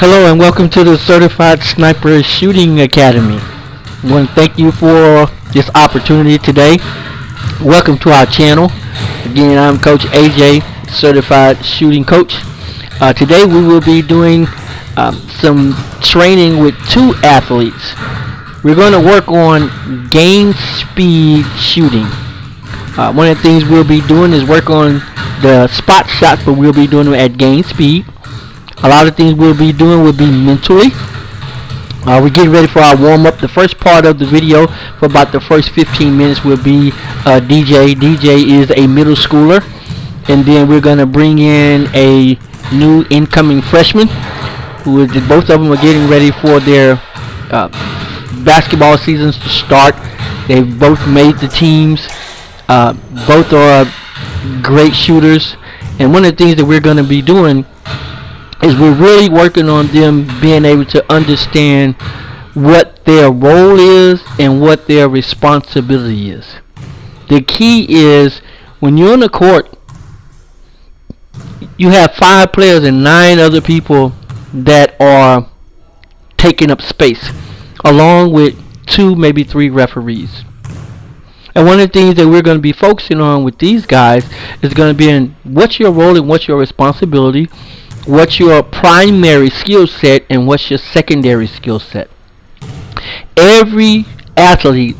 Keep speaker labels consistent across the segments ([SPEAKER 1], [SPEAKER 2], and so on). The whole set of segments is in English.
[SPEAKER 1] Hello and welcome to the Certified Sniper Shooting Academy. I want to thank you for this opportunity today. Welcome to our channel. Again, I'm Coach AJ, Certified Shooting Coach. Today we will be doing some training with two athletes. We're going to work on game speed shooting. One of the things we'll be doing is work on the spot shots, but we'll be doing them at game speed. A lot of things we'll be doing will be mentally. We're getting ready for our warm-up. The first part of the video, for about the first 15 minutes, will be DJ. DJ is a middle schooler. And then we're going to bring in a new incoming freshman. Both of them are getting ready for their basketball seasons to start. They've both made the teams. Both are great shooters. And one of the things that we're going to be doing is we're really working on them being able to understand what their role is and what their responsibility is. The key is when you're on the court, you have 5 players and 9 other people that are taking up space, along with 2, maybe 3 referees. And one of the things that we're going to be focusing on with these guys is going to be in what's your role and what's your responsibility, what's your primary skill set, and what's your secondary skill set. Every athlete,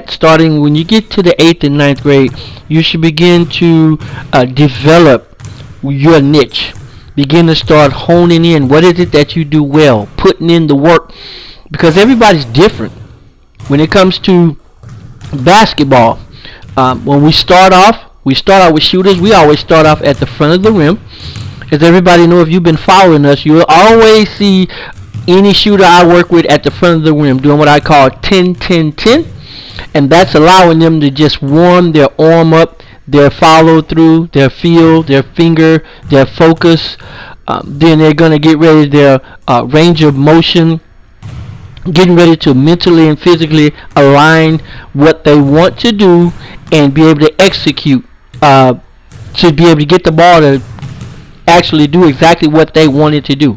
[SPEAKER 1] starting when you get to the 8th and 9th grade, you should begin to develop your niche. Begin to start honing in what is it that you do well, putting in the work, because everybody's different. When it comes to basketball, when we start off with shooters. We always start off at the front of the rim. As everybody know, if you've been following us, you'll always see any shooter I work with at the front of the rim doing what I call 10-10-10, and that's allowing them to just warm their arm up, their follow through, their feel, their finger, their focus. Then they're going to get ready their range of motion, getting ready to mentally and physically align what they want to do and be able to execute, to be able to get the ball to actually do exactly what they wanted to do.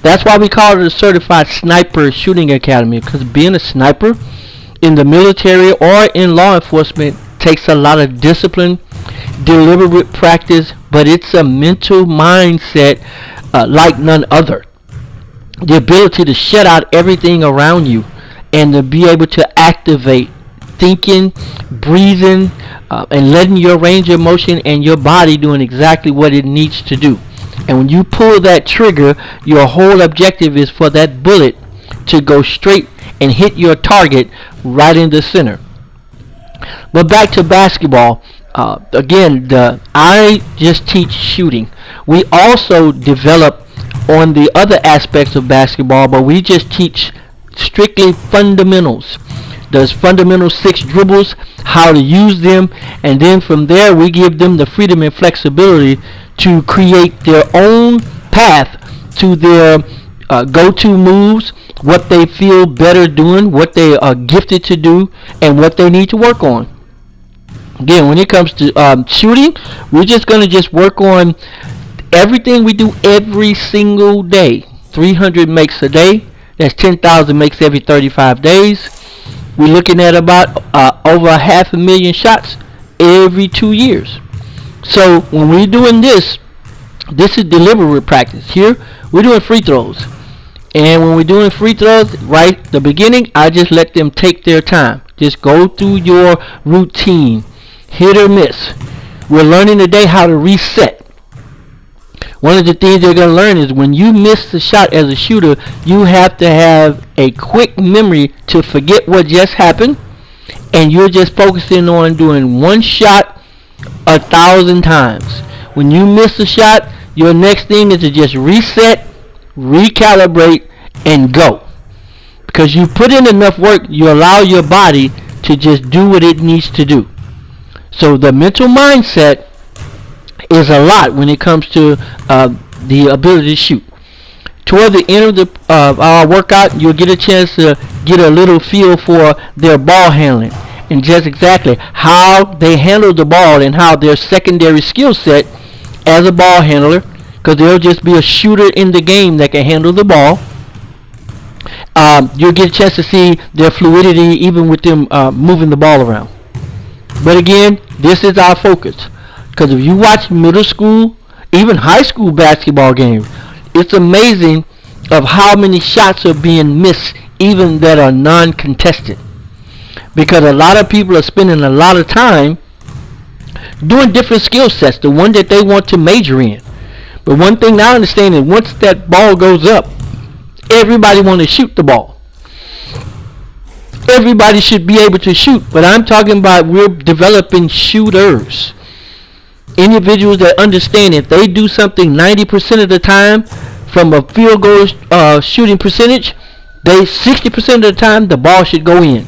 [SPEAKER 1] That's why we call it a Certified Sniper Shooting Academy, because being a sniper in the military or in law enforcement takes a lot of discipline, deliberate practice, but it's a mental mindset like none other. The ability to shut out everything around you and to be able to activate thinking, breathing, and letting your range of motion and your body doing exactly what it needs to do. And when you pull that trigger, your whole objective is for that bullet to go straight and hit your target right in the center. But back to basketball. Again, I just teach shooting. We also develop on the other aspects of basketball, but we just teach strictly fundamentals. Those fundamental 6 dribbles, how to use them, and then from there we give them the freedom and flexibility to create their own path to their go-to moves, what they feel better doing, what they are gifted to do, and what they need to work on. Again, when it comes to shooting, we're just going to just work on everything we do every single day. 300 makes a day. That's 10,000 makes every 35 days. We're looking at about over 500,000 shots every 2 years. So when we're doing this is deliberate practice. Here we're doing free throws, and when we're doing free throws, right the beginning, I just let them take their time. Just go through your routine, hit or miss. We're learning today how to reset. One of the things they're going to learn is when you miss the shot as a shooter, you have to have a quick memory to forget what just happened, and you're just focusing on doing one shot 1,000 times. When you miss a shot, your next thing is to just reset, recalibrate, and go. Because you put in enough work, you allow your body to just do what it needs to do. So the mental mindset is a lot when it comes to the ability to shoot. Toward the end of our workout, you'll get a chance to get a little feel for their ball handling and just exactly how they handle the ball and how their secondary skill set as a ball handler because there'll just be a shooter in the game that can handle the ball. You'll get a chance to see their fluidity even with them moving the ball around. But again, this is our focus, because if you watch middle school, even high school basketball games, it's amazing of how many shots are being missed, even that are non-contested, because a lot of people are spending a lot of time doing different skill sets, the one that they want to major in. But one thing I understand is once that ball goes up, everybody want to shoot the ball. Everybody should be able to shoot, but I'm talking about we're developing shooters. Individuals that understand if they do something 90% of the time from a field goal shooting percentage, they 60% of the time the ball should go in.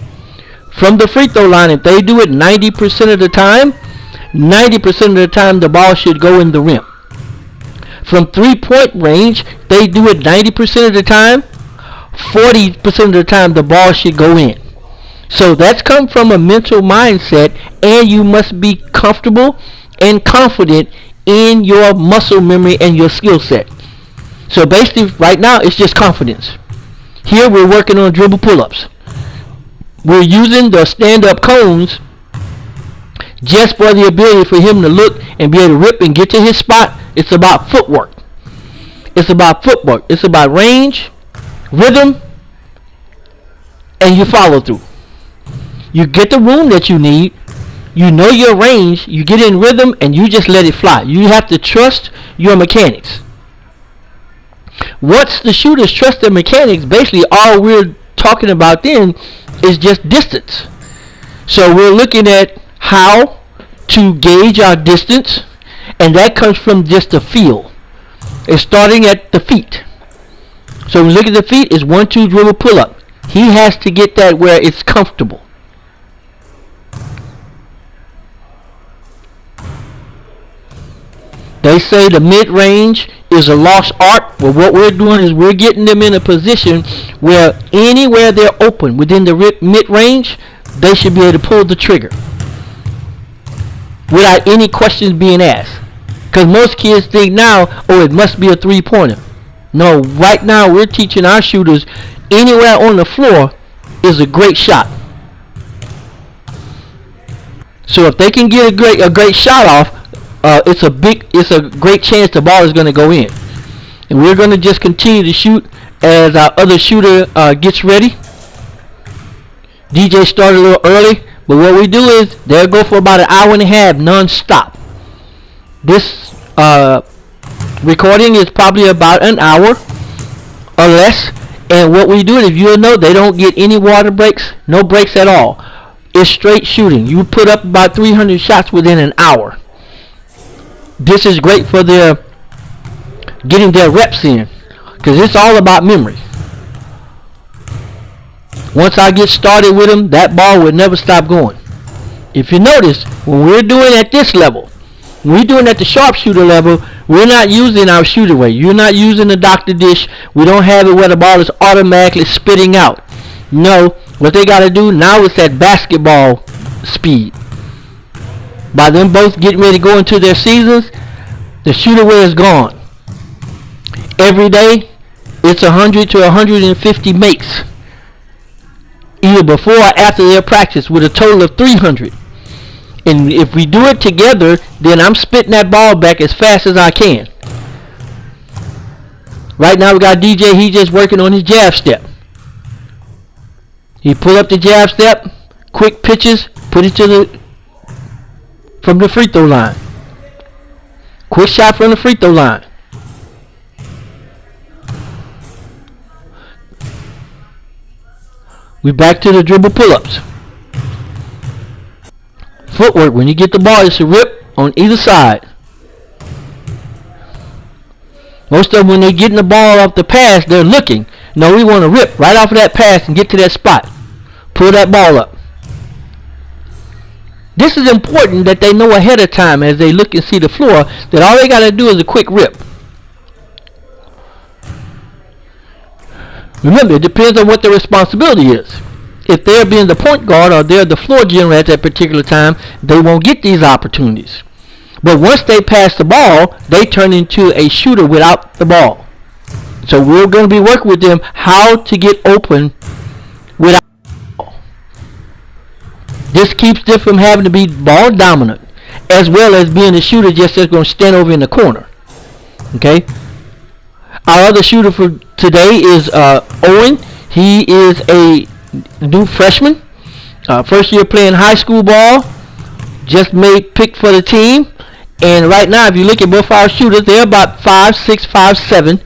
[SPEAKER 1] From the free throw line, if they do it 90% of the time, 90% of the time the ball should go in the rim. From 3-point range, they do it 90% of the time, 40% of the time the ball should go in. So that's come from a mental mindset, and you must be comfortable and confident in your muscle memory and your skill set. So basically right now it's just confidence. Here we're working on dribble pull-ups. We're using the stand-up cones just for the ability for him to look and be able to rip and get to his spot. It's about footwork. It's about footwork. It's about range, rhythm, and your follow through. You get the room that you need. You know your range. You get in rhythm and you just let it fly. You have to trust your mechanics. Once the shooters trust their mechanics, basically all we're talking about then is just distance. So we're looking at how to gauge our distance, and that comes from just the feel. It's starting at the feet. So when we look at the feet, it's 1-2 dribble pull up. He has to get that where it's comfortable. They say the mid-range is a lost art. Well, what we're doing is we're getting them in a position where anywhere they're open within the mid-range, they should be able to pull the trigger without any questions being asked. Because most kids think now, oh, it must be a three-pointer. No, right now we're teaching our shooters anywhere on the floor is a great shot. So if they can get a great shot off, it's a great chance the ball is going to go in. And we're going to just continue to shoot as our other shooter gets ready. DJ started a little early, but what we do is they'll go for about an hour and a half non-stop. This recording is probably about an hour or less. And what we do is, if you'll know, they don't get any water breaks, no breaks at all. It's straight shooting. You put up about 300 shots within an hour. This is great for their getting their reps in, because it's all about memory. Once I get started with them, that ball would never stop going. If you notice, when we're doing at this level, when we're doing at the sharpshooter level, we're not using our shooter weight. You're not using the Dr. Dish. We don't have it where the ball is automatically spitting out. No, what they got to do now is that basketball speed. By them both getting ready to go into their seasons, the shooter weight is gone. Every day, it's 100 to 150 makes, either before or after their practice, with a total of 300. And if we do it together, then I'm spitting that ball back as fast as I can. Right now we got DJ, he's just working on his jab step. He pull up the jab step, quick pitches, put it to from the free throw line. Quick shot from the free throw line. We back to the dribble pull-ups. Footwork, when you get the ball, it's a rip on either side. Most of them, when they're getting the ball off the pass, they're looking. No, we want to rip right off of that pass and get to that spot. Pull that ball up. This is important that they know ahead of time as they look and see the floor that all they got to do is a quick rip. Remember, it depends on what their responsibility is. If they're being the point guard or they're the floor general at that particular time, they won't get these opportunities. But once they pass the ball, they turn into a shooter without the ball. So we're going to be working with them how to get open without the ball. This keeps them from having to be ball dominant, as well as being a shooter just that's going to stand over in the corner. Okay? Our other shooter for today is Owen. He is a new freshman. First year playing high school ball. Just made pick for the team. And right now, if you look at both our shooters, they're about 5'6", 5'7".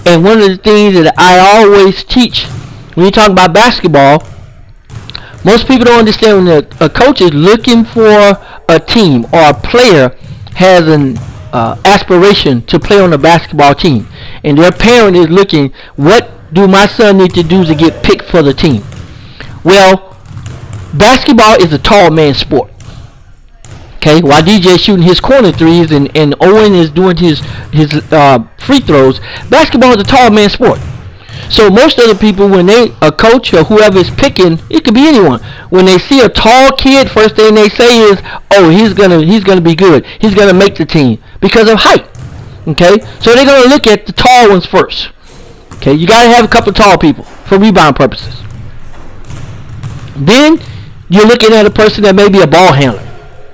[SPEAKER 1] And one of the things that I always teach when you talk about basketball, most people don't understand when a coach is looking for a team or a player has an aspiration to play on a basketball team. And their parent is looking, what do my son need to do to get picked for the team? Well, basketball is a tall man sport. Okay, while DJ is shooting his corner threes and Owen is doing his free throws, basketball is a tall man sport. So most other people, when a coach or whoever is picking, it could be anyone, when they see a tall kid, first thing they say is, oh, he's gonna be good. He's gonna make the team because of height. Okay, so they're gonna look at the tall ones first. Okay, you gotta have a couple of tall people for rebound purposes. Then you're looking at a person that may be a ball handler.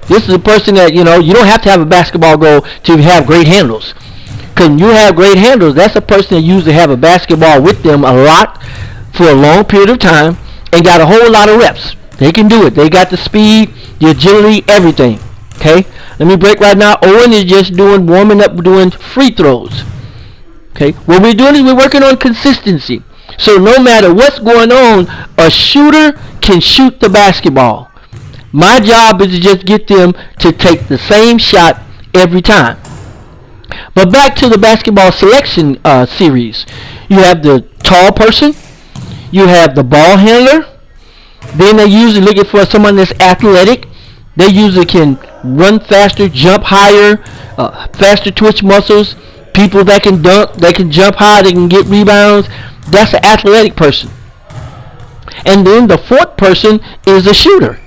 [SPEAKER 1] This is a person that, you don't have to have a basketball goal to have great handles. Because when you have great handles, that's a person that usually have a basketball with them a lot for a long period of time and got a whole lot of reps. They can do it. They got the speed, the agility, everything. Okay? Let me break right now. Owen is just warming up, doing free throws. Okay? What we're doing is we're working on consistency. So no matter what's going on, a shooter can shoot the basketball. My job is to just get them to take the same shot every time. But back to the basketball selection series. You have the tall person. You have the ball handler. Then they're usually looking for someone that's athletic. They usually can run faster, jump higher, faster twitch muscles. People that can dunk, they can jump high, they can get rebounds. That's an athletic person. And then the fourth person is a shooter.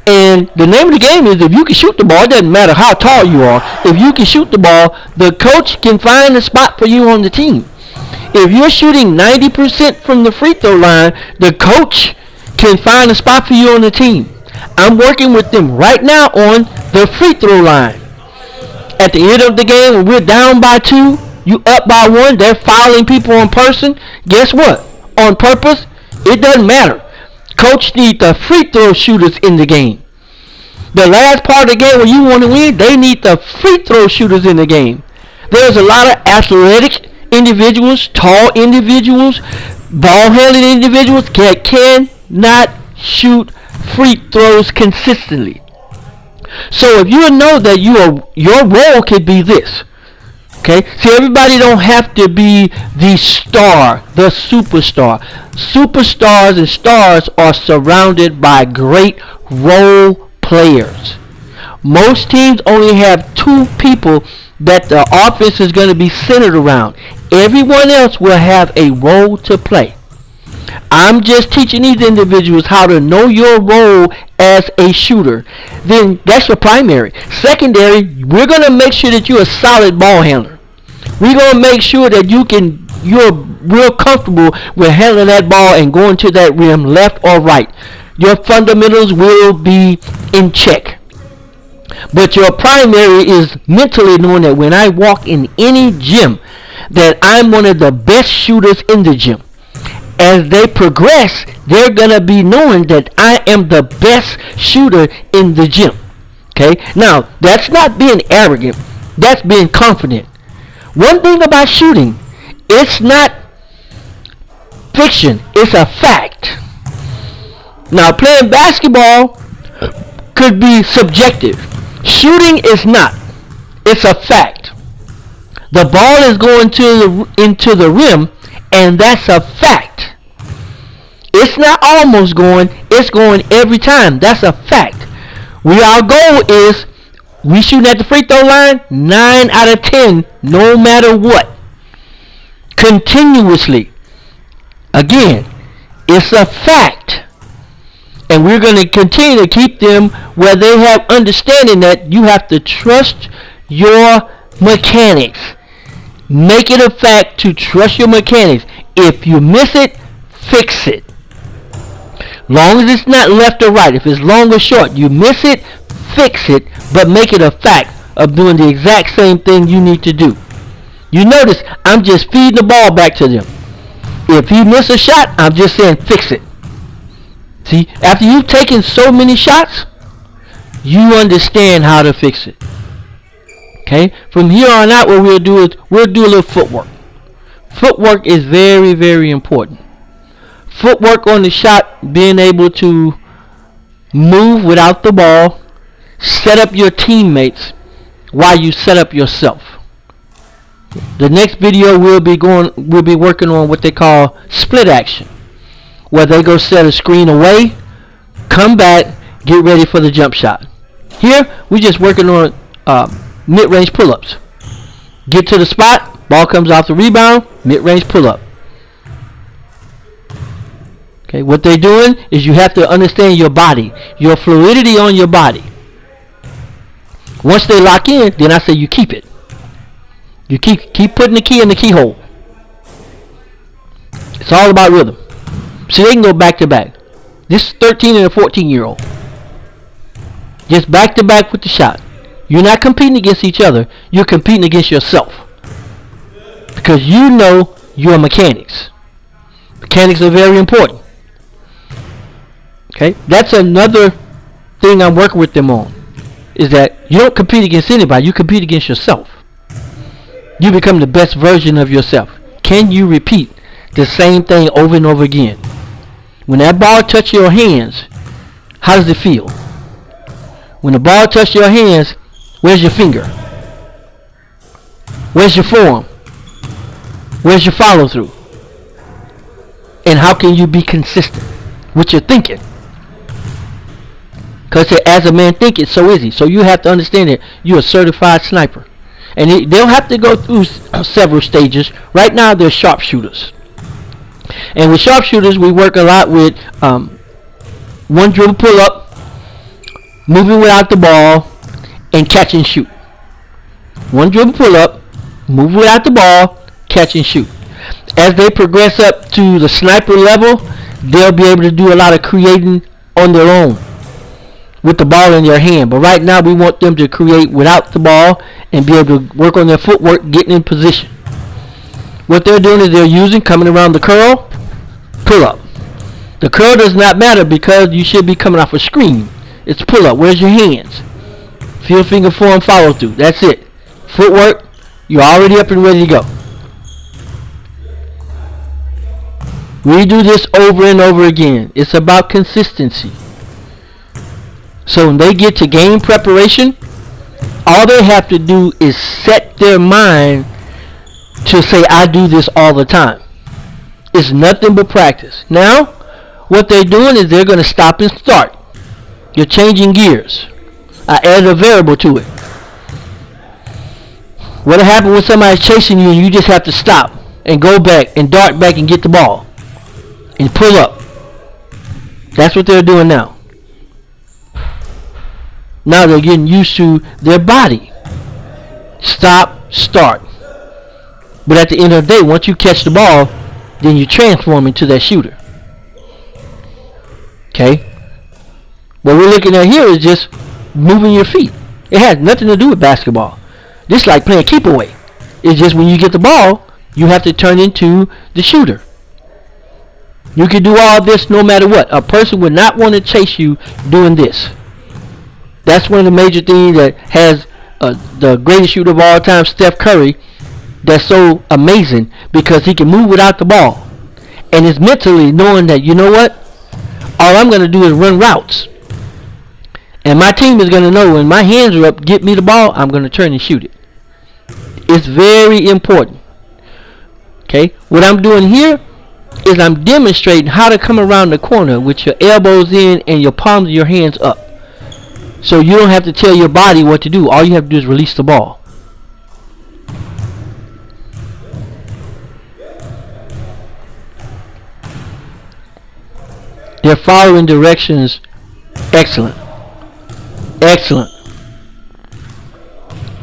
[SPEAKER 1] And the name of the game is if you can shoot the ball, it doesn't matter how tall you are. If you can shoot the ball, the coach can find a spot for you on the team. If you're shooting 90% from the free throw line, the coach can find a spot for you on the team. I'm working with them right now on the free throw line. At the end of the game, when we're down by 2, you up by 1, they're fouling people on person. Guess what? On purpose, it doesn't matter. Coach needs the free throw shooters in the game. The last part of the game where you want to win, they need the free throw shooters in the game. There's a lot of athletic individuals, tall individuals, ball handling individuals that cannot shoot free throws consistently. So if you know that your role could be this. Okay? See, everybody don't have to be the star, the superstar. Superstars and stars are surrounded by great role players. Most teams only have 2 people that the offense is going to be centered around. Everyone else will have a role to play. I'm just teaching these individuals how to know your role as a shooter. Then that's your primary. Secondary, we're going to make sure that you're a solid ball handler. We're going to make sure that you're real comfortable with handling that ball and going to that rim left or right. Your fundamentals will be in check. But your primary is mentally knowing that when I walk in any gym, that I'm one of the best shooters in the gym. As they progress, they're going to be knowing that I am the best shooter in the gym. Okay? Now, that's not being arrogant. That's being confident. One thing about shooting, it's not fiction. It's a fact. Now, playing basketball could be subjective. Shooting is not. It's a fact. The ball is going into the rim, and that's a fact. It's not almost going. It's going every time. That's a fact. Our goal is we shooting at the free throw line 9 out of 10, no matter what. Continuously. Again, it's a fact. And we're going to continue to keep them where they have understanding that you have to trust your mechanics. Make it a fact to trust your mechanics. If you miss it, fix it. Long as it's not left or right, if it's long or short, you miss it, fix it, but make it a fact of doing the exact same thing you need to do. You notice I'm just feeding the ball back to them. If you miss a shot, I'm just saying fix it. See, after you've taken so many shots, you understand how to fix it. Okay? From here on out, what we'll do is we'll do a little footwork. Footwork is very, very important. Footwork on the shot, being able to move without the ball, set up your teammates while you set up yourself. The next video we'll be working on what they call split action, where they go set a screen away, come back, get ready for the jump shot. Here we just working on mid-range pull-ups. Get to the spot, ball comes off the rebound, mid-range pull-up. Okay, what they're doing is you have to understand your body, your fluidity on your body. Once they lock in, then I say you keep it. You keep putting the key in the keyhole. It's all about rhythm. So they can go back to back. This is 13 and a 14-year-old. Just back to back with the shot. You're not competing against each other. You're competing against yourself. Because you know your mechanics. Mechanics are very important. Okay? That's another thing I'm working with them on. Is that you don't compete against anybody. You compete against yourself. You become the best version of yourself. Can you repeat the same thing over and over again? When that ball touches your hands, how does it feel? When the ball touches your hands, where's your finger? Where's your form? Where's your follow through? And how can you be consistent with your thinking? Because as a man think, it's so easy. So you have to understand that you're a certified sniper. And they'll have to go through several stages. Right now, they're sharpshooters. And with sharpshooters, we work a lot with one dribble pull up, moving without the ball, and catch and shoot. One dribble pull up, move without the ball, catch and shoot. As they progress up to the sniper level, they'll be able to do a lot of creating on their own with the ball in their hand. But right now we want them to create without the ball and be able to work on their footwork, getting in position. What they're doing is they're using coming around the curl, pull up. The curl does not matter because you should be coming off a screen. It's pull up. Where's your hands? Field finger form follow through. That's it. Footwork, you're already up and ready to go. We do this over and over again. It's about consistency. So when they get to game preparation, all they have to do is set their mind to say, I do this all the time. It's nothing but practice. Now, what they're doing is they're going to stop and start. You're changing gears. I added a variable to it. What'll happen when somebody's chasing you and you just have to stop and go back and dart back and get the ball and pull up? That's what they're doing now. Now they're getting used to their body. Stop, start. But at the end of the day, once you catch the ball, then you transform into that shooter. Okay? What we're looking at here is just moving your feet. It has nothing to do with basketball. This is like playing keep away. It's just when you get the ball, you have to turn into the shooter. You can do all this no matter what. A person would not want to chase you doing this. That's one of the major things that has the greatest shooter of all time, Steph Curry, that's so amazing because he can move without the ball. And it's mentally knowing that, you know what? All I'm going to do is run routes. And my team is going to know when my hands are up, get me the ball, I'm going to turn and shoot it. It's very important. Okay? What I'm doing here is I'm demonstrating how to come around the corner with your elbows in and your palms of your hands up. So you don't have to tell your body what to do. All you have to do is release the ball. They're following directions. Excellent. Excellent.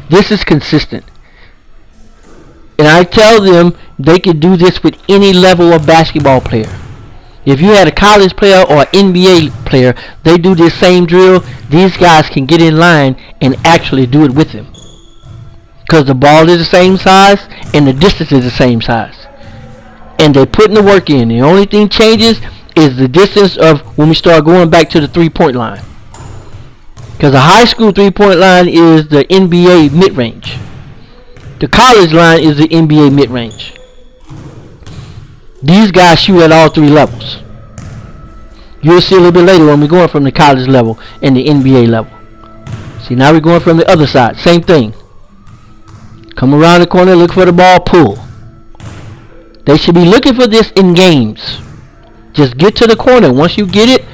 [SPEAKER 1] This is consistent. And I tell them they can do this with any level of basketball player. If you had a college player or an NBA player, they do this same drill. These guys can get in line and actually do it with them. Because the ball is the same size and the distance is the same size. And they're putting the work in. The only thing changes is the distance of when we start going back to the three-point line. Because the high school three-point line is the NBA mid-range. The college line is the NBA mid-range. These guys shoot at all three levels. You'll see a little bit later when we're going from the college level and the NBA level. See, now we're going from the other side. Same thing. Come around the corner, look for the ball, pull. They should be looking for this in games. Just get to the corner. Once you get it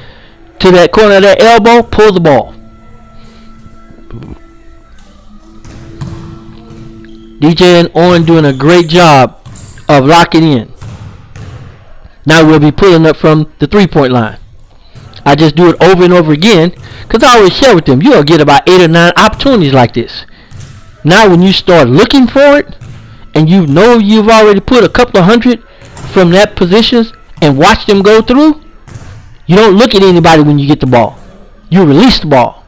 [SPEAKER 1] to that corner of that elbow, pull the ball. DJ and Owen doing a great job of locking in. Now we'll be pulling up from the three-point line. I just do it over and over again because I always share with them, you'll get about 8 or 9 opportunities like this. Now when you start looking for it and you know you've already put a couple of hundred from that positions and watch them go through, you don't look at anybody when you get the ball. You release the ball.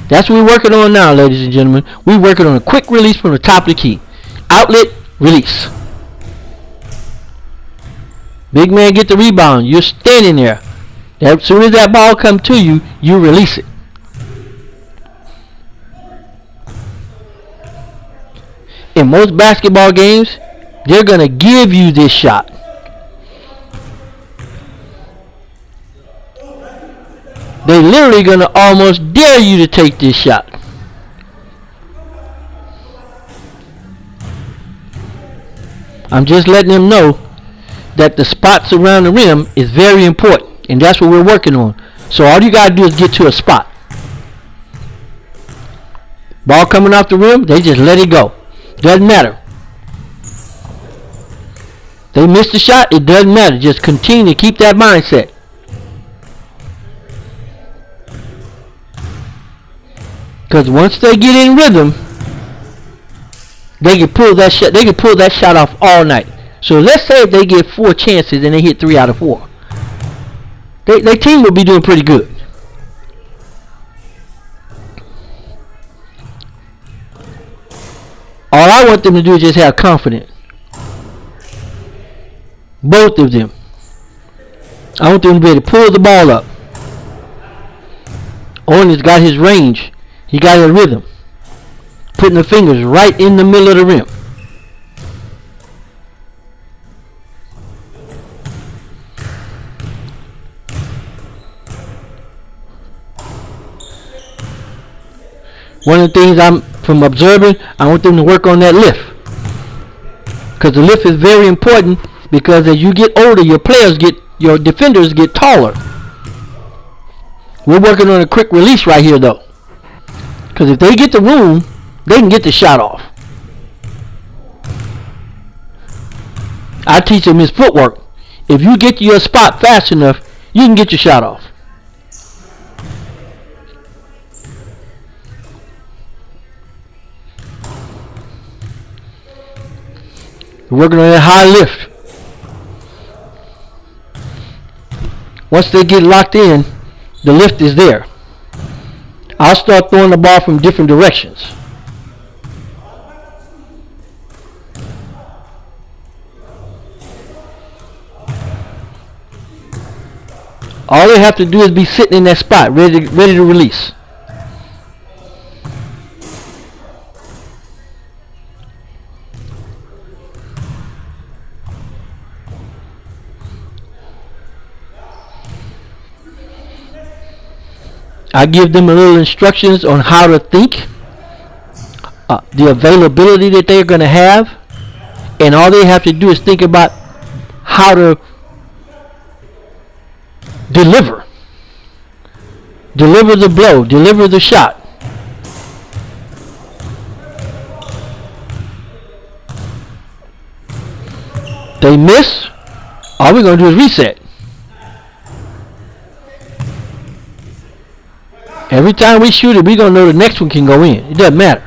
[SPEAKER 1] That's what we're working on now, ladies and gentlemen. We're working on a quick release from the top of the key. Outlet, release. Big man get the rebound. You're standing there. As soon as that ball comes to you, you release it. In most basketball games, they're going to give you this shot. They're literally going to almost dare you to take this shot. I'm just letting them know that the spots around the rim is very important. And that's what we're working on. So all you got to do is get to a spot. Ball coming off the rim, they just let it go. Doesn't matter. They missed the shot, it doesn't matter. Just continue to keep that mindset. Because once they get in rhythm, they can pull that shot. They can pull that shot off all night. So let's say if they get 4 chances and they hit 3 out of 4, their team will be doing pretty good. All I want them to do is just have confidence. Both of them. I want them to be able to pull the ball up. Owen has got his range. He got his rhythm. Putting the fingers right in the middle of the rim. One of the things I'm from observing, I want them to work on that lift. Because the lift is very important, because as you get older, your defenders get taller. We're working on a quick release right here though. Because if they get the room, they can get the shot off. I teach them his footwork. If you get to your spot fast enough, you can get your shot off. We're working on that high lift. Once they get locked in, the lift is there. I'll start throwing the ball from different directions. All they have to do is be sitting in that spot, ready to release. I give them a little instructions on how to think, the availability that they're going to have, and all they have to do is think about how to deliver the blow, deliver the shot. They miss, all we're going to do is reset. Every time we shoot it, we're going to know the next one can go in. It doesn't matter.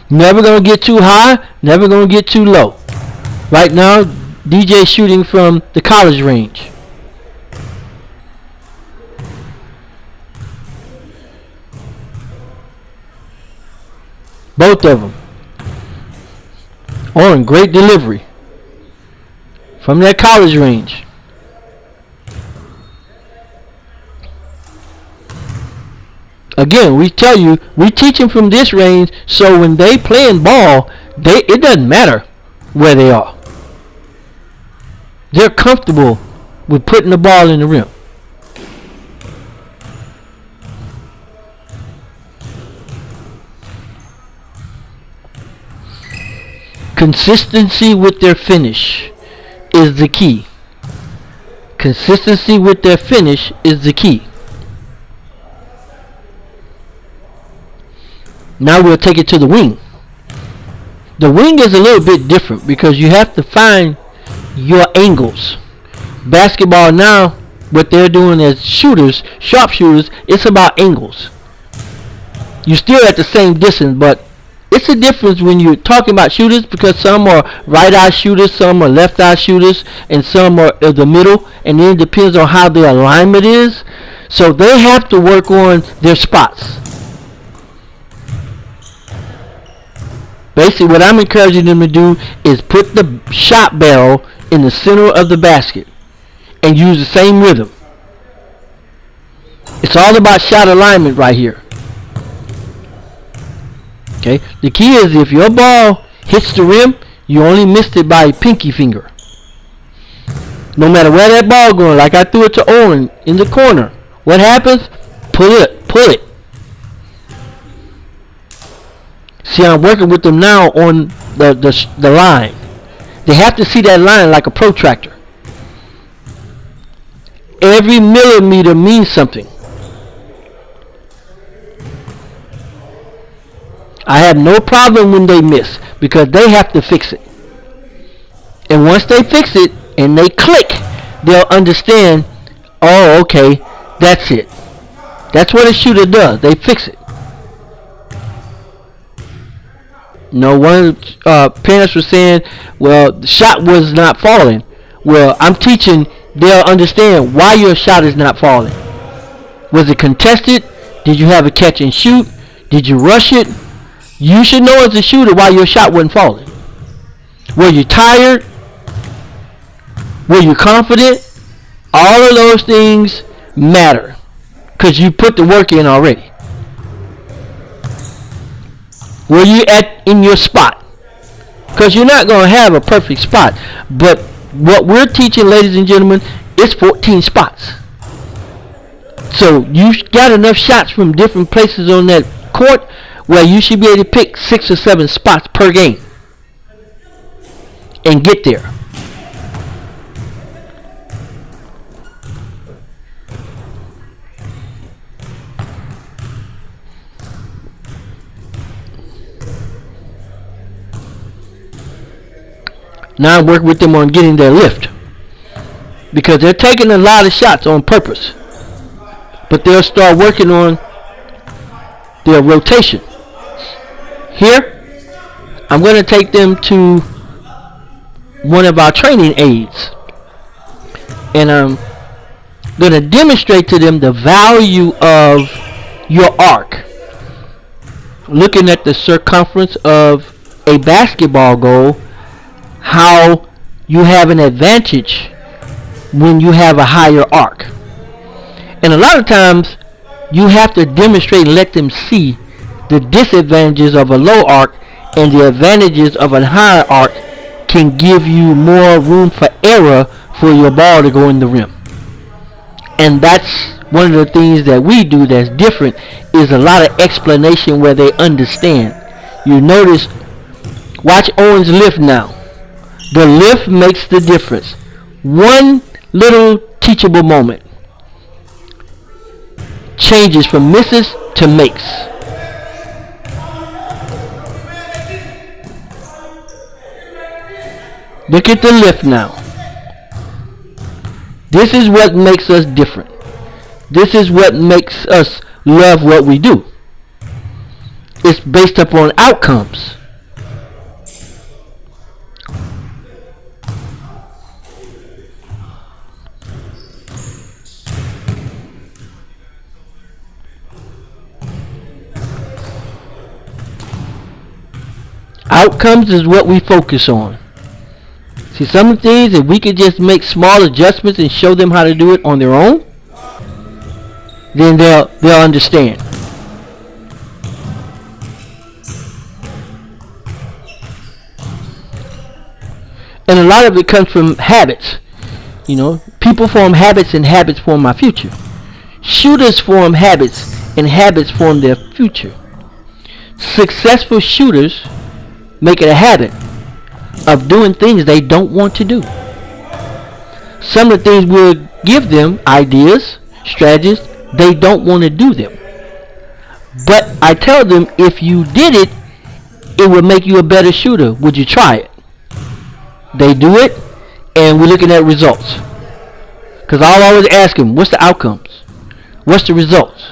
[SPEAKER 1] Never going to get too high, never going to get too low. Right now, DJ shooting from the college range. Both of them. Owen, great delivery from that college range. Again, we tell you, we teach them from this range, so when they playing ball, it doesn't matter where they are. They're comfortable with putting the ball in the rim. Consistency with their finish is the key. Consistency with their finish is the key. Now we'll take it to the wing. The wing is a little bit different because you have to find your angles. Basketball now, what they're doing as shooters, sharpshooters, it's about angles. You're still at the same distance, but it's a difference when you're talking about shooters because some are right eye shooters, some are left eye shooters, and some are in the middle, and then it depends on how their alignment is. So they have to work on their spots. Basically, what I'm encouraging them to do is put the shot barrel in the center of the basket and use the same rhythm. It's all about shot alignment right here. Okay, the key is if your ball hits the rim, you only missed it by a pinky finger. No matter where that ball going, like I threw it to Owen in the corner. What happens? Pull it. See, I'm working with them now on the line. They have to see that line like a protractor. Every millimeter means something. I have no problem when they miss because they have to fix it. And once they fix it and they click, they'll understand, oh, okay, that's it. That's what a shooter does. They fix it. One parents were saying, well, the shot was not falling. Well, I'm teaching, they'll understand why your shot is not falling. Was it contested? Did you have a catch and shoot? Did you rush it? You should know as a shooter why your shot wasn't falling. Were you tired? Were you confident? All of those things matter because you put the work in already. Were you in your spot? Because you're not going to have a perfect spot. But what we're teaching, ladies and gentlemen, is 14 spots. So you got enough shots from different places on that court where you should be able to pick 6 or 7 spots per game and get there. Now I work with them on getting their lift because they're taking a lot of shots on purpose, but they'll start working on their rotation. Here, I'm going to take them to one of our training aids, and I'm going to demonstrate to them the value of your arc. Looking at the circumference of a basketball goal, how you have an advantage when you have a higher arc. And a lot of times you have to demonstrate and let them see the disadvantages of a low arc and the advantages of a higher arc can give you more room for error for your ball to go in the rim. And that's one of the things that we do that's different, is a lot of explanation where they understand. You notice, watch Owen's lift now. The lift makes the difference. One little teachable moment changes from misses to makes. Look at the lift now. This is what makes us different. This is what makes us love what we do. It's based upon outcomes. Outcomes is what we focus on. See, some things, if we could just make small adjustments and show them how to do it on their own, then they'll understand. And a lot of it comes from habits. You know, people form habits and habits form my future. Shooters form habits and habits form their future. Successful shooters make it a habit of doing things they don't want to do. Some of the things will give them ideas, strategies, they don't want to do them. But I tell them, if you did it, it would make you a better shooter. Would you try it? They do it, and we're looking at results. Because I'll always ask them, what's the outcomes? What's the results?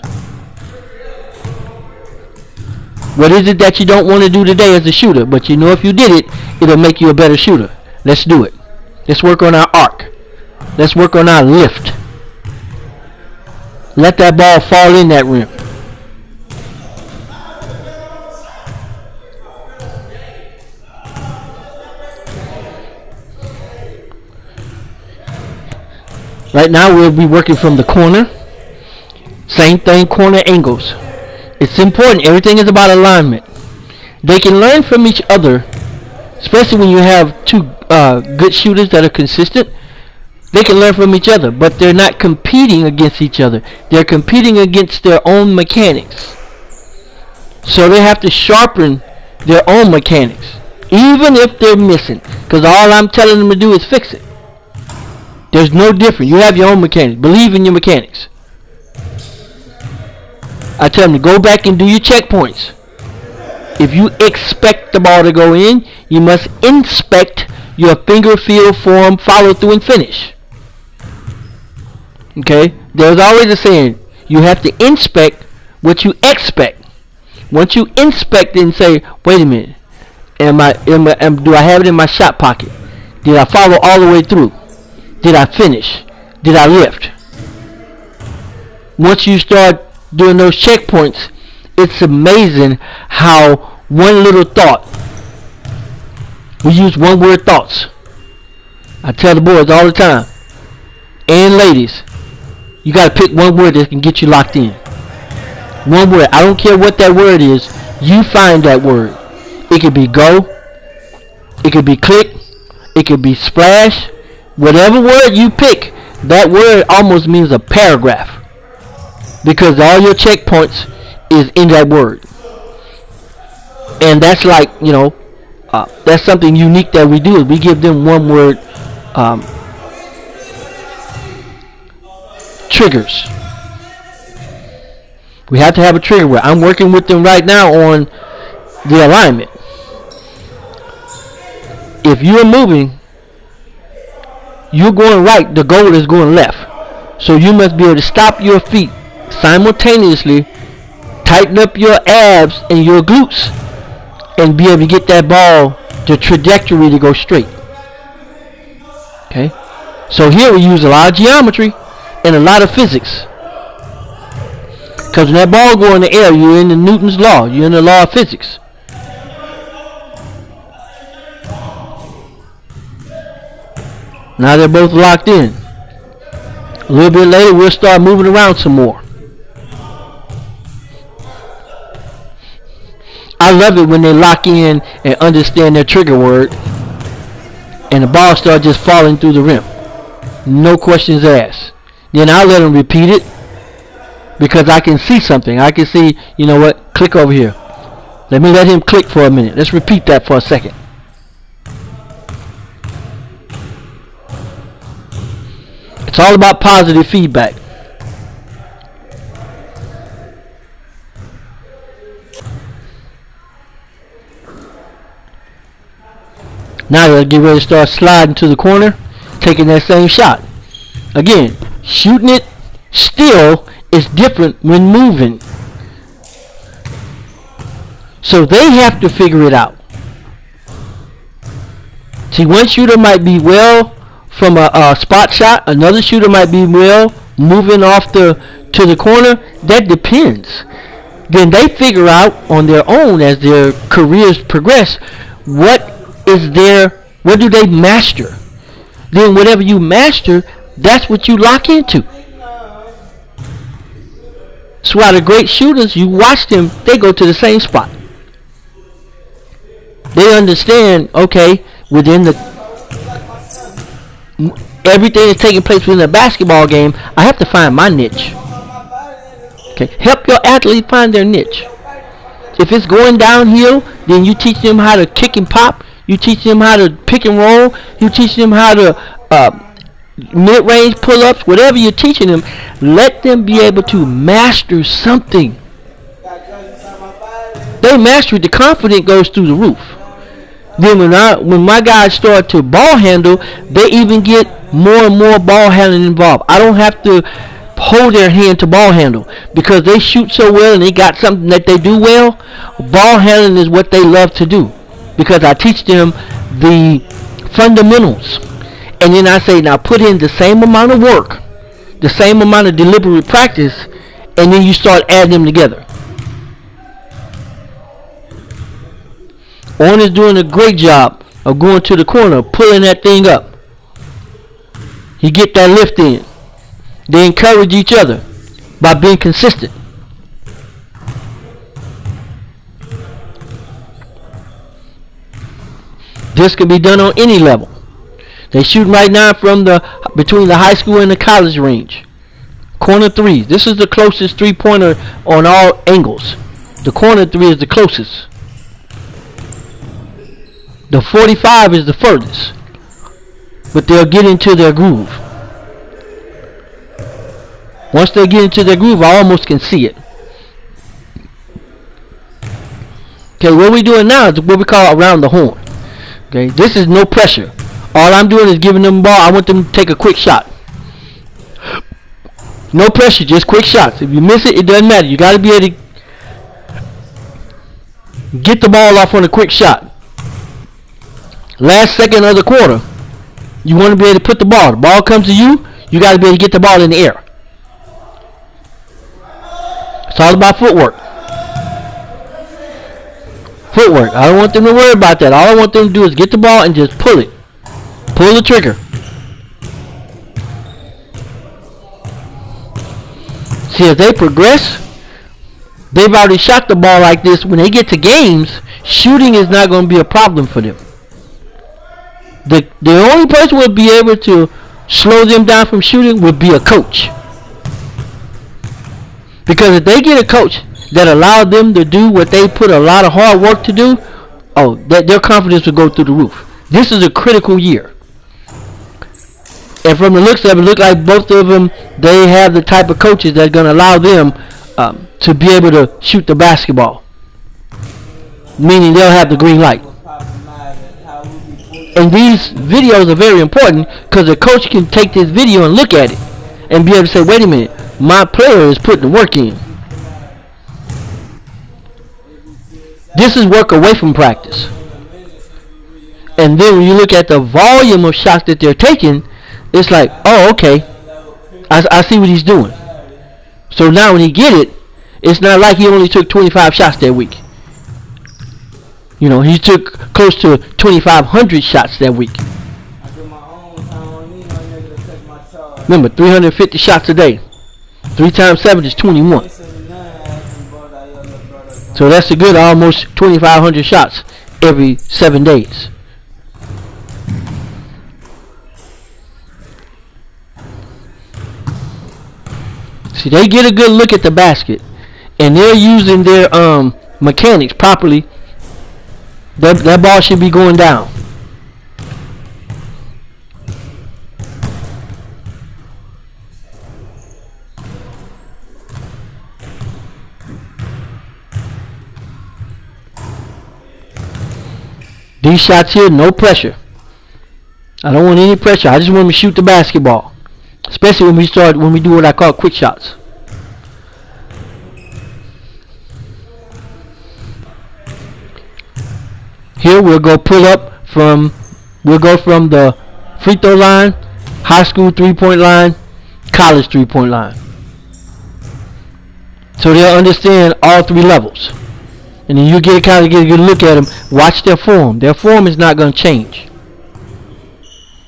[SPEAKER 1] What is it that you don't want to do today as a shooter, but you know if you did it, it'll make you a better shooter? Let's do it. Let's work on our arc. Let's work on our lift. Let that ball fall in that rim. Right now we'll be working from the corner. Same thing, corner angles. It's important. Everything is about alignment. They can learn from each other, especially when you have two good shooters that are consistent. They can learn from each other, but they're not competing against each other. They're competing against their own mechanics. So they have to sharpen their own mechanics, even if they're missing. Because all I'm telling them to do is fix it. There's no different. You have your own mechanics. Believe in your mechanics. I tell them to go back and do your checkpoints. If you expect the ball to go in, you must inspect your finger, feel, form, follow through, and finish. Okay? There's always a saying, you have to inspect what you expect. Once you inspect it and say, wait a minute, do I have it in my shot pocket? Did I follow all the way through? Did I finish? Did I lift? Once you start doing those checkpoints, it's amazing how one little thought, we use one word thoughts. I tell the boys all the time, and ladies, you got to pick one word that can get you locked in. One word. I don't care what that word is. You find that word. It could be go. It could be click. It could be splash. Whatever word you pick, that word almost means a paragraph. Because all your checkpoints is in that word. And that's like, that's something unique that we do. Is we give them one word triggers. We have to have a trigger word. I'm working with them right now on the alignment. If you're moving, you're going right, the goal is going left. So you must be able to stop your feet simultaneously, tighten up your abs and your glutes, and be able to get that ball, the trajectory to go straight. Okay? So here we use a lot of geometry and a lot of physics. Because when that ball go in the air, you're in the Newton's law. You're in the law of physics. Now they're both locked in. A little bit later, we'll start moving around some more. I love it when they lock in and understand their trigger word, and the ball starts just falling through the rim. No questions asked. Then I'll let them repeat it, because I can see something. I can see, you know what, click over here. Let him click for a minute. Let's repeat that for a second. It's all about positive feedback. Now they'll get ready to start sliding to the corner, taking that same shot. Again, shooting it still is different when moving. So they have to figure it out. See, one shooter might be well from a spot shot. Another shooter might be well moving off to the corner. That depends. Then they figure out on their own as their careers progress what do they master. Then whatever you master, that's what you lock into. So why the great shooters, you watch them, they go to the same spot. They understand, okay, within everything that's taking place within a basketball game, I have to find my niche. Okay, help your athlete find their niche. If it's going downhill, then you teach them how to kick and pop. You teach them how to pick and roll. You teach them how to mid-range pull-ups. Whatever you're teaching them, let them be able to master something. They master it, the confidence goes through the roof. Then when my guys start to ball handle, they even get more and more ball handling involved. I don't have to hold their hand to ball handle because they shoot so well and they got something that they do well. Ball handling is what they love to do because I teach them the fundamentals. And then I say, now put in the same amount of work, the same amount of deliberate practice, and then you start adding them together. Owen is doing a great job of going to the corner, pulling that thing up. He get that lift in. They encourage each other by being consistent. This can be done on any level. They shoot right now from between the high school and the college range. Corner threes. This is the closest three-pointer on all angles. The corner three is the closest. The 45 is the furthest. But they'll get into their groove. Once they get into their groove, I almost can see it. Okay, what we're doing now is what we call around the horn. Okay, this is no pressure. All I'm doing is giving them the ball. I want them to take a quick shot. No pressure, just quick shots. If you miss it, it doesn't matter. You got to be able to get the ball off on a quick shot. Last second of the quarter, you want to be able to put the ball. The ball comes to you, you got to be able to get the ball in the air. It's all about footwork. Footwork. I don't want them to worry about that. All I want them to do is get the ball and just pull it. Pull the trigger. See, as they progress, they've already shot the ball like this. When they get to games, shooting is not going to be a problem for them. The only person who would be able to slow them down from shooting would be a coach. Because if they get a coach that allowed them to do what they put a lot of hard work to do, their confidence will go through the roof. This is a critical year. And from the looks of it, look like both of them, they have the type of coaches that are going to allow them to be able to shoot the basketball. Meaning they'll have the green light. And these videos are very important because the coach can take this video and look at it and be able to say, wait a minute, my player is putting the work in. This is work away from practice. And then when you look at the volume of shots that they're taking, it's like, oh, okay, I see what he's doing. So now when he get it, it's not like he only took 25 shots that week. You know, he took close to 2,500 shots that week. Remember, 350 shots a day. 3 times 7 is 21. So that's a good almost 2,500 shots every 7 days. See, they get a good look at the basket, and they're using their mechanics properly. That ball should be going down. These shots here, no pressure. I don't want any pressure. I just want them to shoot the basketball. especially when we do what I call quick shots. Here we'll go we'll go from the free throw line, high school 3-point line, college 3-point line. So they'll understand all three levels. And then you get a good look at them. Watch their form. Their form is not going to change.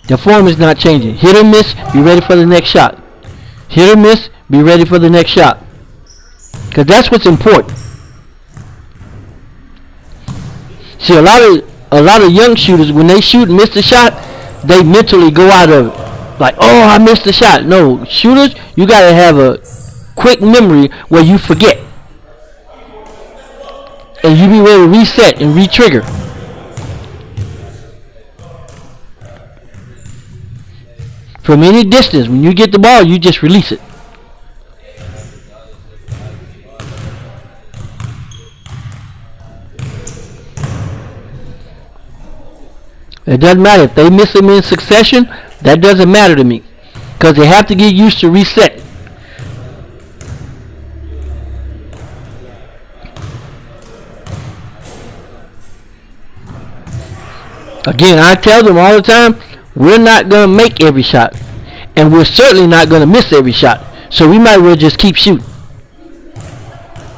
[SPEAKER 1] Their form is not changing. Hit or miss, be ready for the next shot. Hit or miss, be ready for the next shot. Because that's what's important. See, a lot of young shooters, when they shoot and miss the shot, they mentally go out of it. Like, oh, I missed the shot. No, shooters, you got to have a quick memory where you forget. And you be ready to reset and re-trigger. From any distance, when you get the ball, you just release it. It doesn't matter. If they miss them in succession, that doesn't matter to me. Because they have to get used to resetting. Again, I tell them all the time, we're not going to make every shot. And we're certainly not going to miss every shot. So we might as well just keep shooting.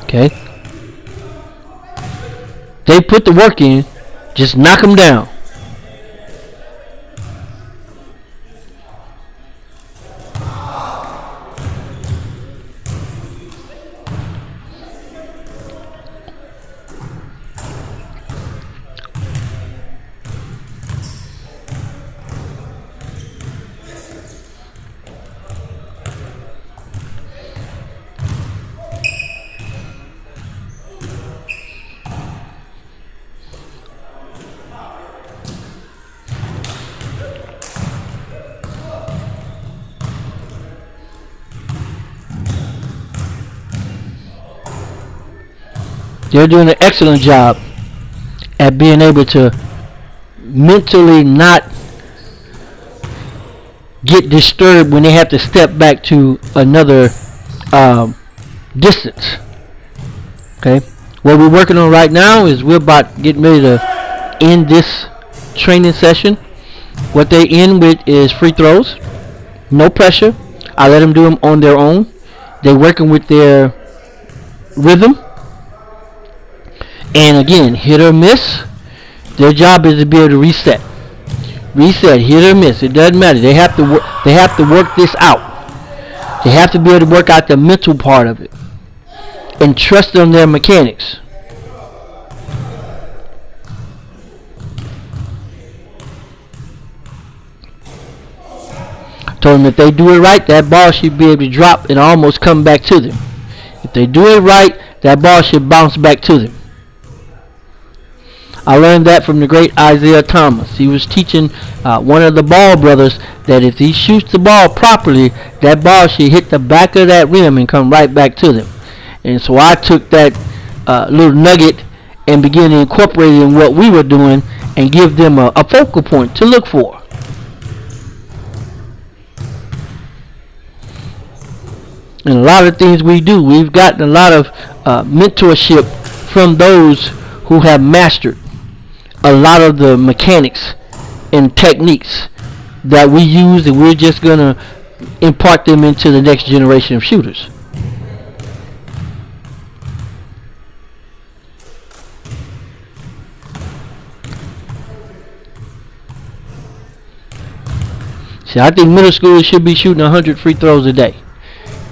[SPEAKER 1] Okay? They put the work in. Just knock them down. They're doing an excellent job at being able to mentally not get disturbed when they have to step back to another distance. Okay, what we're working on right now is we're about getting ready to end this training session. What they end with is free throws, no pressure. I let them do them on their own. They're working with their rhythm. And again, hit or miss. Their job is to be able to reset. Reset, hit or miss. It doesn't matter. They have to work. They have to work this out. They have to be able to work out the mental part of it, and trust on their mechanics. I told them if they do it right, that ball should be able to drop and almost come back to them. If they do it right, that ball should bounce back to them. I learned that from the great Isaiah Thomas. He was teaching one of the Ball brothers that if he shoots the ball properly, that ball should hit the back of that rim and come right back to them. And so I took that little nugget and began to incorporate it in what we were doing and give them a focal point to look for. And a lot of things we do, we've gotten a lot of mentorship from those who have mastered a lot of the mechanics and techniques that we use, and we're just going to impart them into the next generation of shooters. See, I think middle schoolers should be shooting 100 free throws a day.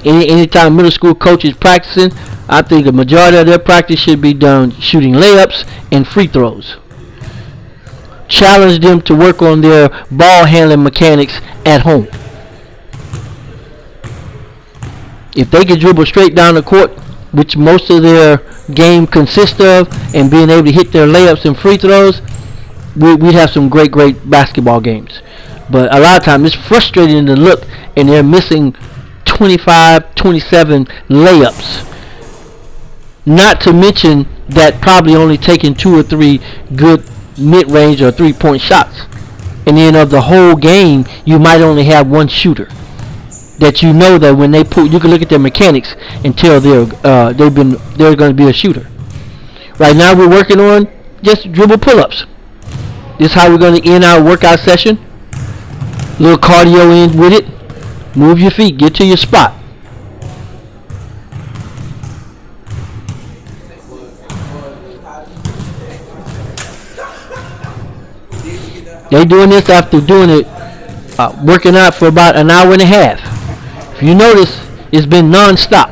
[SPEAKER 1] Anytime middle school coach is practicing, I think the majority of their practice should be done shooting layups and free throws. Challenge them to work on their ball handling mechanics at home. If they can dribble straight down the court, which most of their game consists of, and being able to hit their layups and free throws, we'd have some great basketball games. But a lot of times it's frustrating to look and they're missing 25, 27 layups. Not to mention that probably only taking 2 or 3 good mid-range or 3-point shots. And then of the whole game, you might only have one shooter. that you know that when they pull, you can look at their mechanics and tell they're going to be a shooter. Right now we're working on just dribble pull-ups. This is how we're going to end our workout session. Little cardio in with it. Move your feet. Get to your spot. They doing this after doing it, working out for about an hour and a half. If you notice, it's been non-stop.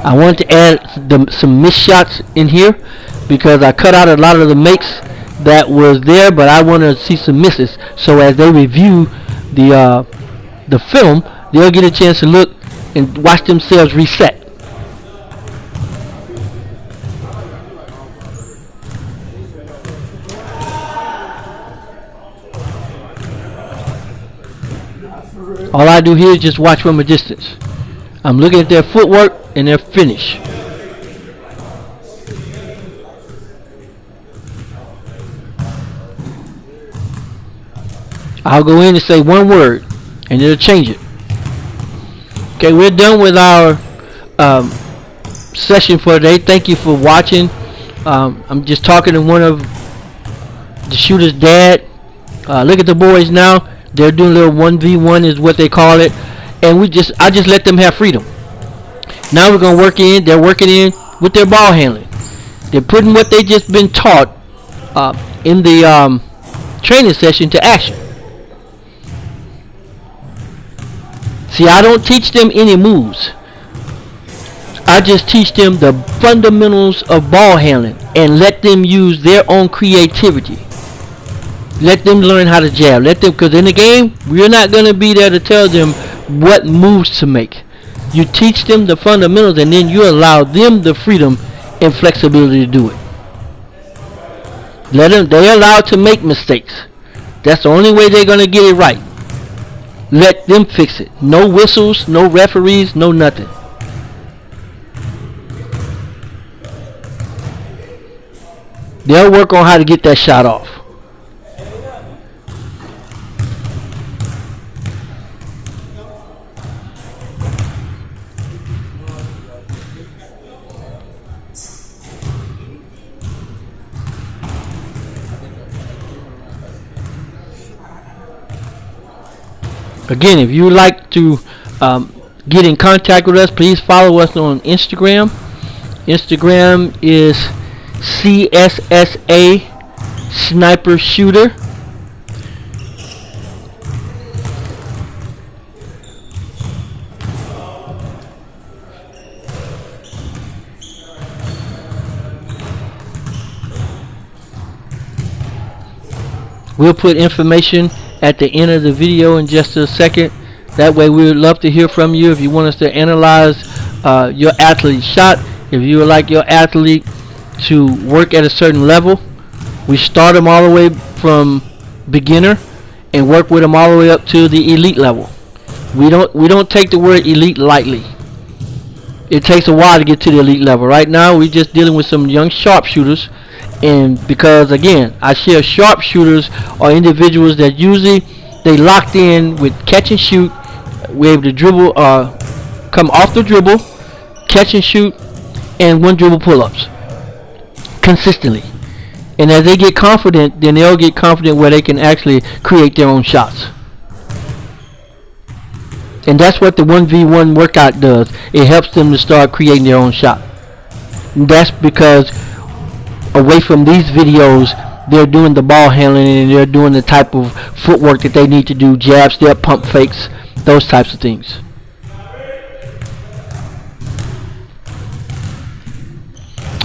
[SPEAKER 1] I want to add some missed shots in here because I cut out a lot of the makes that was there, but I want to see some misses. So as they review the film, they'll get a chance to look and watch themselves reset. All I do here is just watch from a distance. I'm looking at their footwork and their finish. I'll go in and say one word and it'll change it. Okay, we're done with our session for today. Thank you for watching. I'm just talking to one of the shooter's dad. Look at the boys now. They're doing a little 1v1 is what they call it, and I just let them have freedom. Now we're gonna work in. They're working in with their ball handling. They're putting what they just been taught in the training session to action. See, I don't teach them any moves. I just teach them the fundamentals of ball handling and let them use their own creativity. Let them learn how to jab. Because in the game, we're not going to be there to tell them what moves to make. You teach them the fundamentals and then you allow them the freedom and flexibility to do it. They're allowed to make mistakes. That's the only way they're going to get it right. Let them fix it. No whistles, no referees, no nothing. They'll work on how to get that shot off. Again, if you would like to get in contact with us, please follow us on Instagram. Instagram is CSSA Sniper Shooter. We'll put information at the end of the video in just a second. That way we would love to hear from you if you want us to analyze your athlete's shot. If you would like your athlete to work at a certain level, we start them all the way from beginner and work with them all the way up to the elite level. We don't take the word elite lightly. It takes a while to get to the elite level. Right now we're just dealing with some young sharpshooters. And because again, I share sharpshooters are individuals that usually they locked in with catch and shoot. We're able to dribble, come off the dribble, catch and shoot, and one dribble pull-ups consistently. And as they get confident, then they'll get confident where they can actually create their own shots. And that's what the 1v1 workout does. It helps them to start creating their own shot. And that's because away from these videos, they're doing the ball handling and they're doing the type of footwork that they need to do, jab, step, pump fakes, those types of things.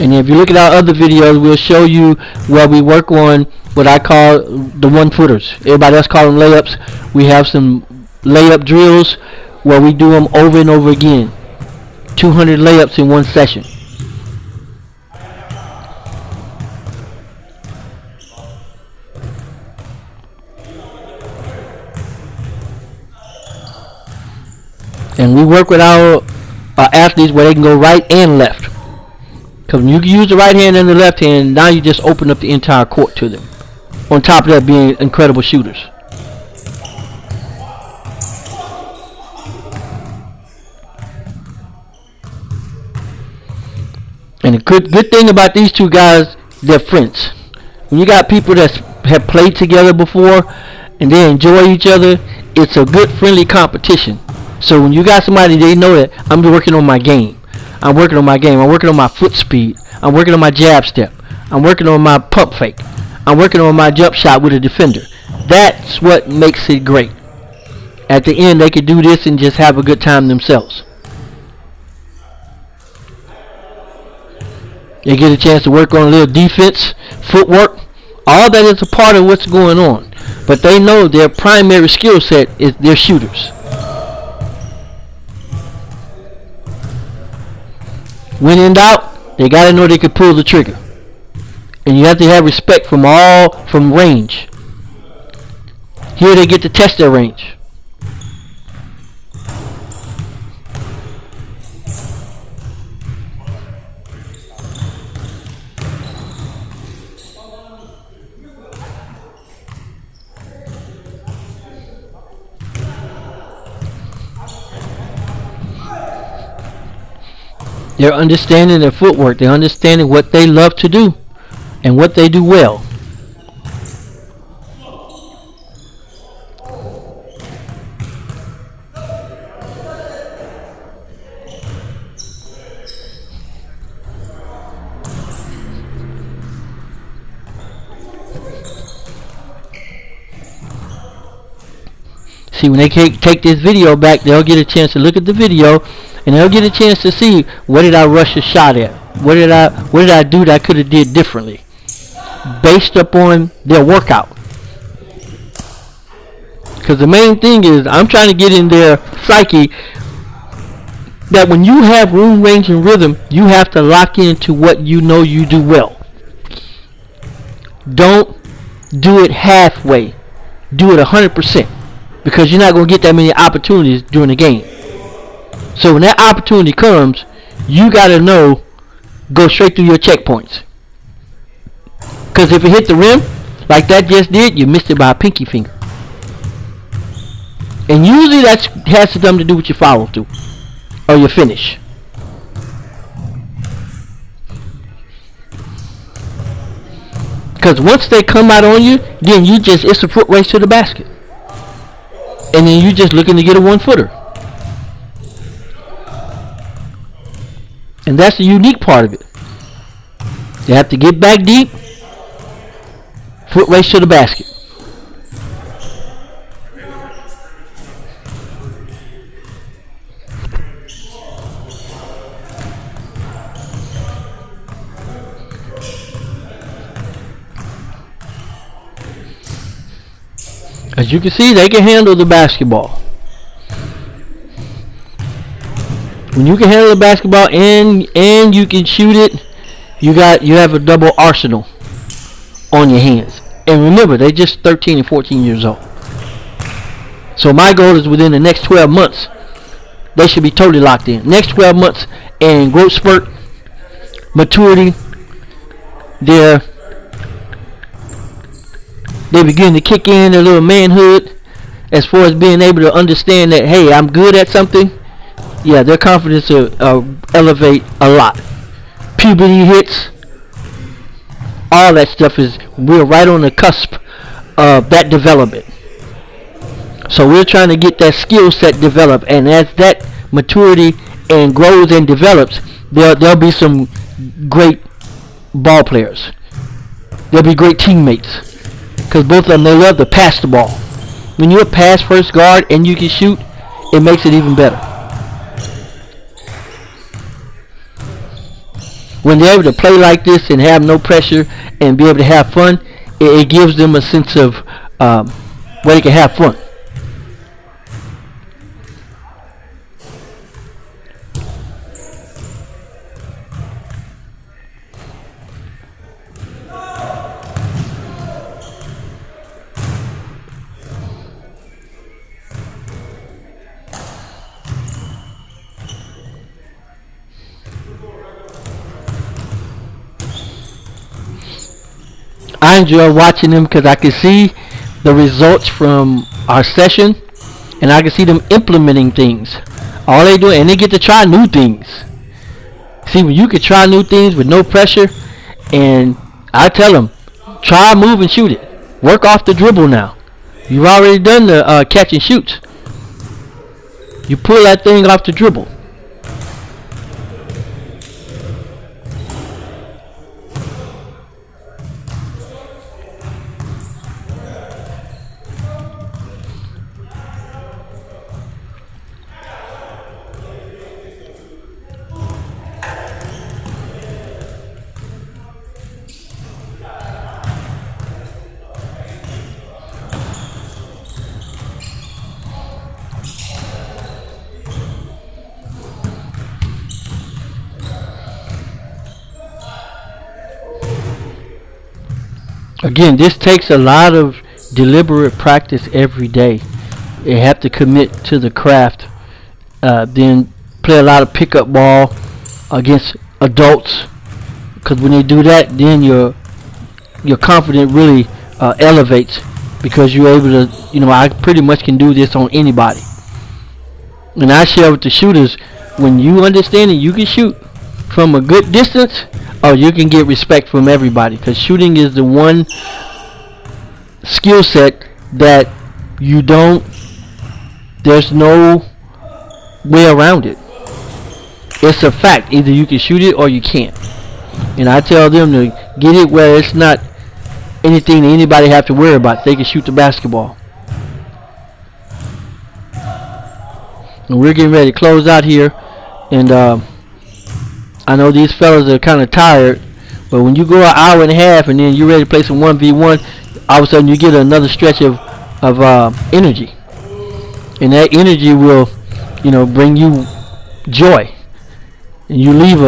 [SPEAKER 1] And if you look at our other videos, we'll show you where we work on what I call the 1-footers. Everybody else call them layups. We have some layup drills where we do them over and over again. 200 layups in one session. And we work with our athletes where they can go right and left. Because when you can use the right hand and the left hand, now you just open up the entire court to them. On top of that, being incredible shooters. And the good thing about these two guys, they're friends. When you got people that have played together before and they enjoy each other, it's a good friendly competition. So when you got somebody, they know that I'm working on my game. I'm working on my game. I'm working on my foot speed. I'm working on my jab step. I'm working on my pump fake. I'm working on my jump shot with a defender. That's what makes it great. At the end, they can do this and just have a good time themselves. They get a chance to work on a little defense, footwork. All that is a part of what's going on. But they know their primary skill set is their shooters. When in doubt, they got to know they can pull the trigger. And you have to have respect from range. Here they get to test their range. They're understanding their footwork. They're understanding what they love to do and what they do well. See, when they take this video back, they'll get a chance to look at the video, and they'll get a chance to see, what did I rush a shot at? What did I do that I could have did differently, based upon their workout? Because the main thing is, I'm trying to get in their psyche that when you have room, range, and rhythm, you have to lock into what you know you do well. Don't do it halfway. Do it 100%. Because you're not going to get that many opportunities during the game. So when that opportunity comes, you got to know, go straight through your checkpoints. Because if it hit the rim, like that just did, you missed it by a pinky finger. And usually that has something to do with your follow through or your finish. Because once they come out on you, then it's a foot race to the basket. And then you're just looking to get a one-footer. And that's the unique part of it. They have to get back deep, foot race to the basket. As you can see, they can handle the basketball. When you can handle the basketball and you can shoot it, you have a double arsenal on your hands. And remember, they're just 13 and 14 years old. So my goal is within the next 12 months, they should be totally locked in. Next 12 months and growth spurt, maturity, they begin to kick in their little manhood as far as being able to understand that, hey, I'm good at something. Yeah, their confidence will elevate a lot. Puberty hits. All that stuff we're right on the cusp of that development. So we're trying to get that skill set developed. And as that maturity and grows and develops, there'll be some great ball players. There'll be great teammates. Because both of them, they love to pass the ball. When you're a pass first guard and you can shoot, it makes it even better. When they're able to play like this and have no pressure and be able to have fun, it gives them a sense of where they can have fun. I enjoy watching them because I can see the results from our session, and I can see them implementing things. All they do, and they get to try new things. See, when you can try new things with no pressure, and I tell them, try, move, and shoot it. Work off the dribble now. You've already done the catch and shoots. You pull that thing off the dribble. Again, this takes a lot of deliberate practice every day. You have to commit to the craft. Then play a lot of pickup ball against adults, because when you do that, then your confidence really elevates, because you're able to, I pretty much can do this on anybody. And I share with the shooters, when you understand that you can shoot from a good distance, you can get respect from everybody, because shooting is the one skill set that there's no way around it. It's a fact. Either you can shoot it or you can't. And I tell them to get it where it's not anything that anybody have to worry about. They can shoot the basketball. And we're getting ready to close out here. And I know these fellas are kind of tired, but when you go an hour and a half and then you're ready to play some 1v1, all of a sudden you get another stretch of energy. And that energy will, bring you joy. And you leave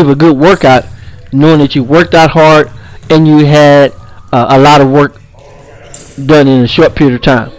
[SPEAKER 1] a good workout knowing that you worked out hard and you had a lot of work done in a short period of time.